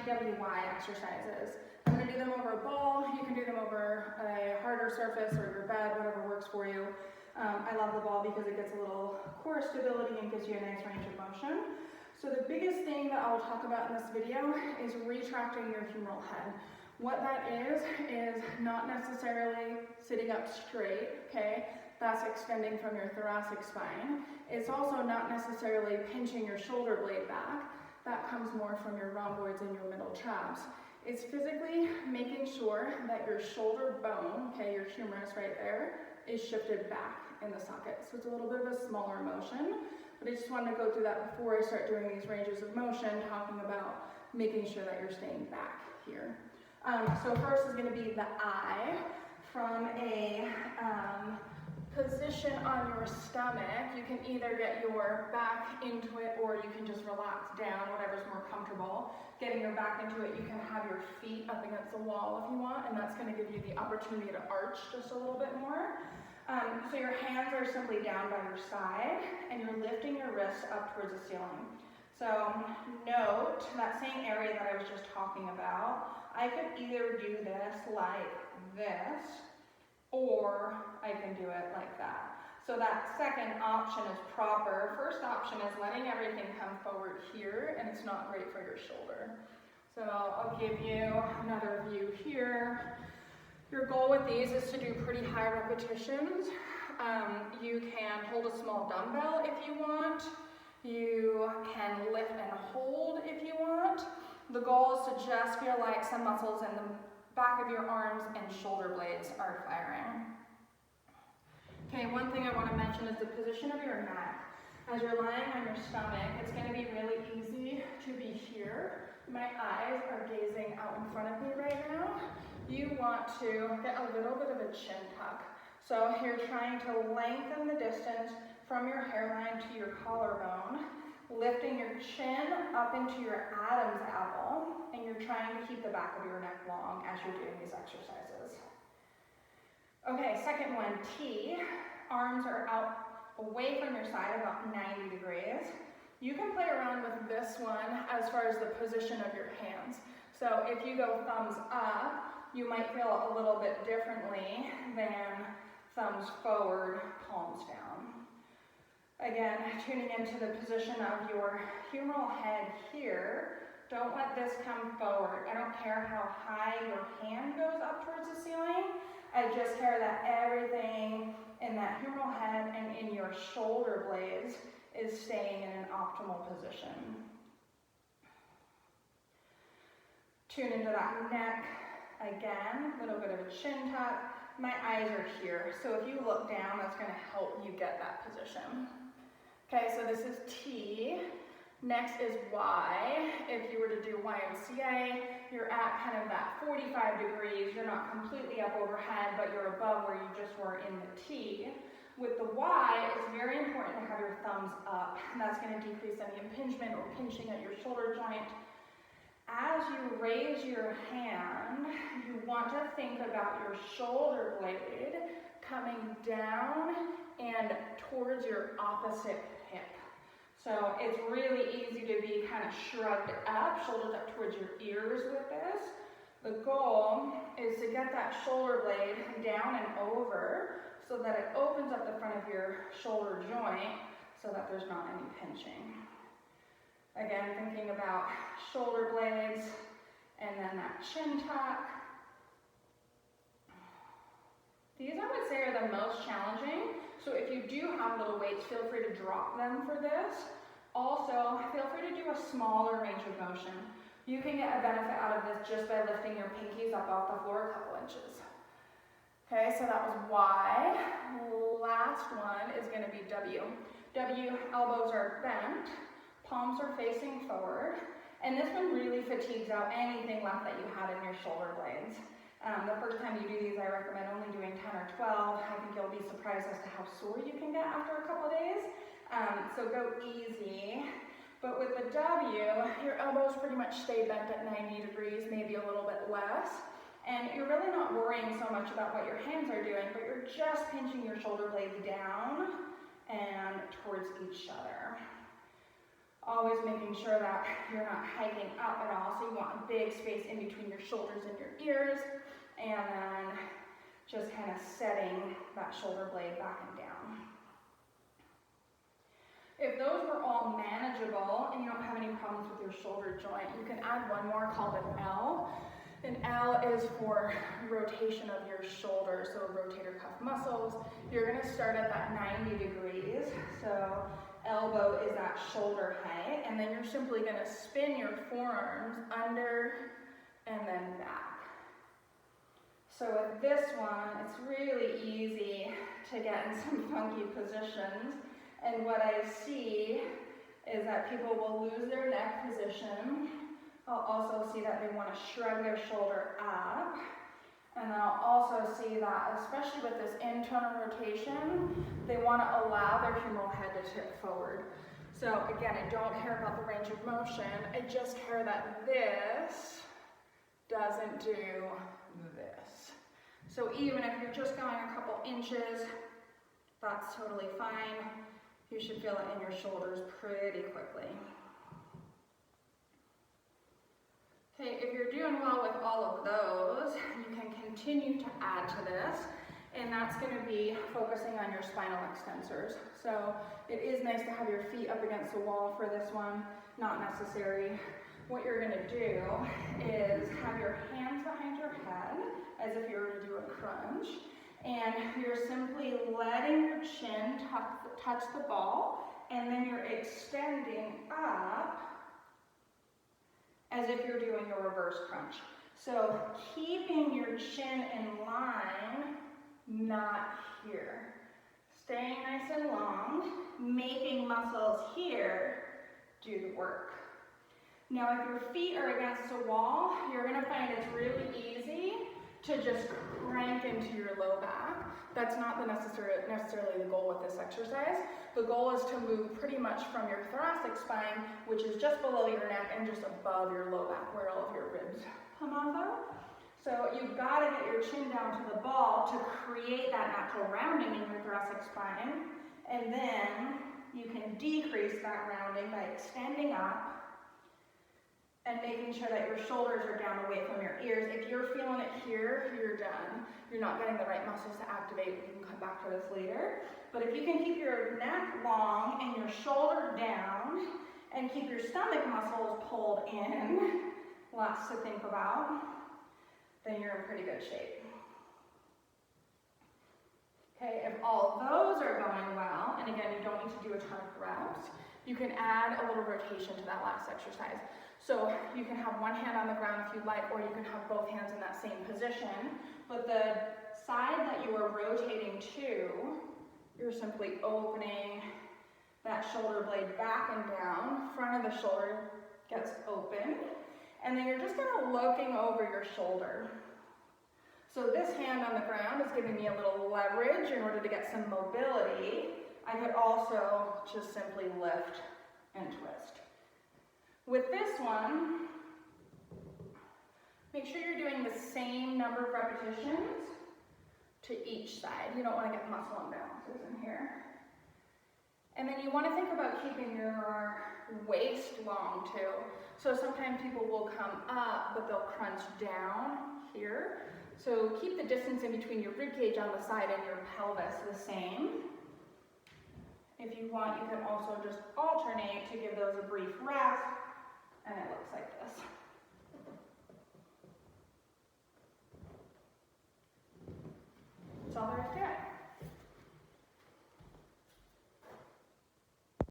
ITWY exercises. I'm going to do them over a ball. You can do them over a harder surface or your bed, whatever works for you. I love the ball because it gets a little core stability and gives you a nice range of motion. So the biggest thing that I'll talk about in this video is retracting your humeral head. What that is not necessarily sitting up straight, okay? That's extending from your thoracic spine. It's also not necessarily pinching your shoulder blade back. That comes more from your rhomboids and your middle traps. It's physically making sure that your shoulder bone, okay, your humerus right there, is shifted back in the socket. So it's a little bit of a smaller motion, but I just wanted to go through that before I start doing these ranges of motion, talking about making sure that you're staying back here. So first is going to be the eye from a position on your stomach. You can either get your back into it or you can just relax down, whatever's more comfortable. Getting your back into it, you can have your feet up against the wall if you want, and that's going to give you the opportunity to arch just a little bit more. So your hands are simply down by your side and you're lifting your wrists up towards the ceiling. So note that same area that I was just talking about. I could either do this like this, or I can do it like that. So that second option is proper. First option is letting everything come forward here, and it's not great for your shoulder. So I'll give you another view here. Your goal with these is to do pretty high repetitions. You can hold a small dumbbell if you want. You can lift and hold if you want. The goal is to just feel like some muscles in the back of your arms and shoulder blades are firing. Okay, one thing I want to mention is the position of your neck. As you're lying on your stomach, it's going to be really easy to be here. My eyes are gazing out in front of me right now. You want to get a little bit of a chin tuck. So you're trying to lengthen the distance from your hairline to your collarbone, lifting your chin up into your Adam's apple, and you're trying to keep the back of your neck long as you're doing these exercises. Okay, second one, T. Arms are out away from your side about 90 degrees. You can play around with this one as far as the position of your hands. So if you go thumbs up, you might feel a little bit differently than thumbs forward, palms down. Again, tuning into the position of your humeral head here. Don't let this come forward. I don't care how high your hand goes up towards the ceiling. I just care that everything in that humeral head and in your shoulder blades is staying in an optimal position. Tune into that neck. Again, a little bit of a chin tuck. My eyes are here, so if you look down, that's going to help you get that position. Okay, so this is T. Next is Y. If you were to do YMCA, you're at kind of that 45 degrees. You're not completely up overhead, but you're above where you just were in the T. With the Y, it's very important to have your thumbs up, and that's going to decrease any impingement or pinching at your shoulder joint. As you raise your hand, you want to think about your shoulder blade coming down and towards your opposite hip. So it's really easy to be kind of shrugged up, shoulders up towards your ears with this. The goal is to get that shoulder blade down and over so that it opens up the front of your shoulder joint so that there's not any pinching. Again, thinking about shoulder blades and then that chin tuck. These I would say are the most challenging. So if you do have little weights, feel free to drop them for this. Also, feel free to do a smaller range of motion. You can get a benefit out of this just by lifting your pinkies up off the floor a couple inches. Okay, so that was Y. Last one is going to be W. W, elbows are bent. Palms are facing forward, and this one really fatigues out anything left that you had in your shoulder blades. The first time you do these, I recommend only doing 10 or 12. I think you'll be surprised as to how sore you can get after a couple days. So go easy. But with the W, your elbows pretty much stay bent at 90 degrees, maybe a little bit less. And you're really not worrying so much about what your hands are doing, but you're just pinching your shoulder blades down and towards each other. Always making sure that you're not hiking up at all, so you want a big space in between your shoulders and your ears, and then just kind of setting that shoulder blade back and down. If those were all manageable and you don't have any problems with your shoulder joint, you can add one more called an L. An L is for rotation of your shoulder, so rotator cuff muscles. You're going to start at that 90 degrees, so elbow is that shoulder height, and then you're simply going to spin your forearms under and then back. So with this one, it's really easy to get in some funky positions, and what I see is that people will lose their neck position. I'll also see that they want to shrug their shoulder up, and then I'll also see that, especially with this internal rotation, they want to allow their humeral head to tip forward. So again, I don't care about the range of motion, I just care that this doesn't do this. So even if you're just going a couple inches, that's totally fine. You should feel it in your shoulders pretty quickly. Okay, if you're doing well with all of those, you can continue to add to this, and that's going to be focusing on your spinal extensors. So it is nice to have your feet up against the wall for this one, not necessary. What you're going to do is have your hands behind your head as if you were to do a crunch, and you're simply letting your chin touch the ball, and then you're extending up as if you're doing a reverse crunch. So keeping your chin in line, not here. Staying nice and long, making muscles here do the work. Now if your feet are against a wall, you're gonna find it's really easy to just crank into your low back. That's not necessarily the goal with this exercise. The goal is to move pretty much from your thoracic spine, which is just below your neck and just above your low back, where all of your ribs come off of. So you've got to get your chin down to the ball to create that natural rounding in your thoracic spine, and then you can decrease that rounding by extending up and making sure that your shoulders are down away from your ears. If you're feeling it here, you're done. You're not getting the right muscles to activate. We can come back to this later. But if you can keep your neck long and your shoulder down and keep your stomach muscles pulled in, lots to think about, then you're in pretty good shape. Okay, if all those are going well, and again, you don't need to do a ton of reps, you can add a little rotation to that last exercise. So you can have one hand on the ground if you'd like, or you can have both hands in that same position. But the side that you are rotating to, you're simply opening that shoulder blade back and down. Front of the shoulder gets open. And then you're just kind of looking over your shoulder. So this hand on the ground is giving me a little leverage in order to get some mobility. I could also just simply lift and twist. With this one, make sure you're doing the same number of repetitions to each side. You don't want to get muscle imbalances in here. And then you want to think about keeping your waist long too. So sometimes people will come up, but they'll crunch down here. So keep the distance in between your ribcage on the side and your pelvis the same. If you want, you can also just alternate to give those a brief rest